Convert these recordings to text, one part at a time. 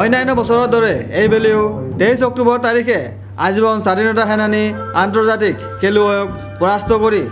অন্যান্য বছৰৰ দৰে এইবেলিও 23 অক্টোবৰ তাৰিখে আজীৱন স্বাধীনতা সেনানী আন্তৰ্জাতিক খেলুৱৈক পৰাস্ত কৰি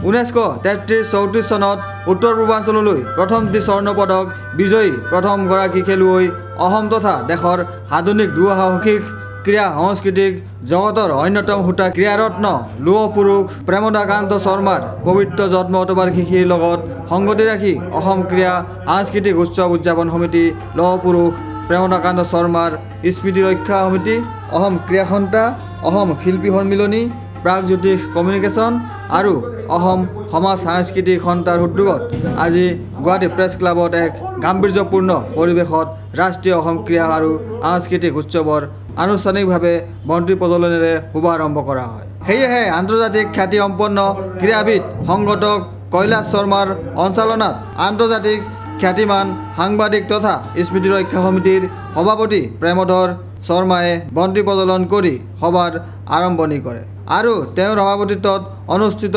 1933-34 চনত উত্তৰ পূৰ্বাঞ্চললৈ প্ৰথমটি স্বৰ্ণ পদক বিজয়ী প্ৰথমগৰাকী খেলুৱৈ অসম তথা দেশৰ আধুনিক দুঃসাহসিক ক্ৰীড়া সাংস্কৃতিক জগতৰ অন্যতম হুটা ক্ৰীড়াৰত্ন লৌহ পুৰুষ প্ৰেমদাকান্ত শৰ্মাৰ পবিত্ৰ জন্ম শতবাৰ্ষিকীৰ লগত সংগতি ৰাখি অসম ক্ৰীড়া সাংস্কৃতিক উৎসৱ উদযাপন সমিতি লৌহ পুৰুষ প্ৰেমদাকান্ত শৰ্মাৰ স্মৃতি ৰক্ষা সমিতি অসম ক্ৰীড়া সন্থা অসম শিল্পী সন্মিলনী প্ৰাগজ্যোতিষ কমিউনিকেশ্যন আৰু অসম সমাজ সাংস্কৃতিক সন্থাৰ উদ্যোগত আজি গুৱাহাটী প্ৰেছ ক্লাবত এক গাম্ভীৰ্যপূৰ্ণ পৰিৱেশত ৰাষ্ট্ৰীয় অসম ক্ৰীড়া আৰু সাংস্কৃতিক উৎসৱৰ আনুষ্ঠানিকভাৱে বন্তি প্ৰজ্বলনেৰে শুভাৰম্ভ কৰা হয়। সেয়েহে আন্তৰ্জাতিক খ্যাতিসম্পন্ন ক্ৰীড়াবিদ সংগঠক কৈলাশ শৰ্মাৰ সঞ্চালনাত আন্তৰ্জাতিক খ্যাতিমান সাংবাদিক তথা স্মৃতি ৰক্ষা সমিতিৰ সভাপতি প্ৰেমধৰ শৰ্মাই বন্তি প্ৰজ্বলন কৰি সভাৰ আৰম্ভণি কৰে আৰু তেওঁৰ সভাপতিত্বত অনুষ্ঠিত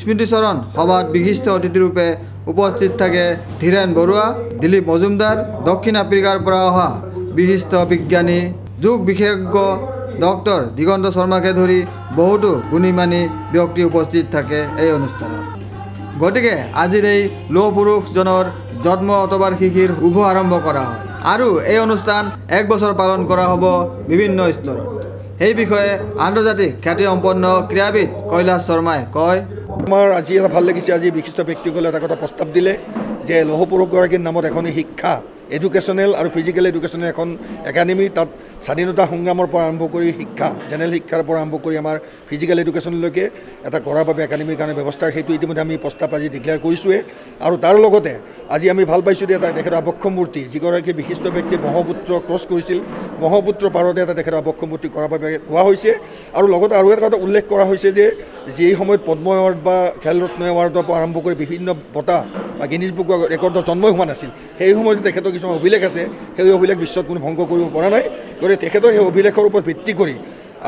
স্মৃতিচৰণ সভাত বিশিষ্ট অতিথিৰূপে উপস্থিত থাকে ধীৰেন বৰুৱা, দিলীপ মজুমদাৰ, দক্ষিণ আফ্ৰিকাৰ পৰা অহা বিশিষ্ট বিজ্ঞানী যোগ বিশেষজ্ঞ ডক্টৰ দিগন্ত শৰ্মাকে ধৰি বহুতো গুণীমানী ব্যক্তি উপস্থিত থাকে এই অনুষ্ঠানত। গতিকে আজিৰ এই লৌহ পুৰুষজনৰ জন্ম শতবাৰ্ষিকীৰ শুভ আৰম্ভ কৰা হয় আৰু এই অনুষ্ঠান 1 বছৰ পালন কৰা হ'ব বিভিন্ন স্তৰত। এই বিষয়ে আন্তৰ্জাতিক খ্যাতিসম্পন্ন ক্ৰীড়াবিদ কৈলাশ শৰ্মাই কয়, আমাৰ আজি এটা ভাল লাগিছে। আজি বিশিষ্ট ব্যক্তিসকলে এটা কথা প্ৰস্তাৱ দিলে যে লৌহ পুৰুষগৰাকীৰ নামত এখন শিক্ষা এডুকেশ্যনেল আৰু ফিজিকেল এডুকেশ্যনেল এখন একাডেমি, তাত স্বাধীনতা সংগ্ৰামৰ পৰা আৰম্ভ কৰি শিক্ষা জেনেৰেল শিক্ষাৰ পৰা আৰম্ভ কৰি আমাৰ ফিজিকেল এডুকেশ্যনলৈকে এটা কৰাৰ বাবে একাডেমিৰ কাৰণে ব্যৱস্থা, সেইটো ইতিমধ্যে আমি প্ৰস্তাৱ আজি ডিক্লেয়াৰ কৰিছোঁৱে। আৰু তাৰ লগতে আজি আমি ভাল পাইছোঁ যে এটা তেখেতৰ আবক্ষ মূৰ্তি, যিগৰাকী বিশিষ্ট ব্যক্তিয়ে ব্ৰহ্মপুত্ৰ ক্ৰছ কৰিছিল, ব্ৰহ্মপুত্ৰ পাৰতে এটা তেখেতৰ আবক্ষ মূৰ্তি কৰাৰ বাবে কোৱা হৈছে। আৰু লগতে আৰু এটা কথা উল্লেখ কৰা হৈছে যে যি সময়ত পদ্ম এৱাৰ্ড বা খেলৰত্ন এৱাৰ্ডৰ পৰা আৰম্ভ কৰি বিভিন্ন বঁটা বা গিনিজ বুক ৰেকৰ্ডৰ জন্মই হোৱা নাছিল, সেই সময়তে তেখেতৰ কিছুমান অভিলেখ আছে, সেই অভিলেখ বিশ্বত কোনো ভংগ কৰিব পৰা নাই। গতিকে তেখেতৰ সেই অভিলেখৰ ওপৰত ভিত্তি কৰি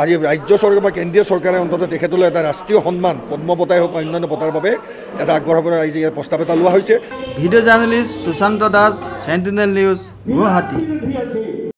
আজি ৰাজ্য চৰকাৰ বা কেন্দ্ৰীয় চৰকাৰে অন্ততঃ তেখেতলৈ এটা ৰাষ্ট্ৰীয় সন্মান পদ্ম বঁটাই হওক বা অন্যান্য বঁটাৰ বাবে এটা আগবঢ়াবলৈ আজি প্ৰস্তাৱ এটা লোৱা হৈছে। Video' journalist Sushant Das, Sentinel News, Guwahati.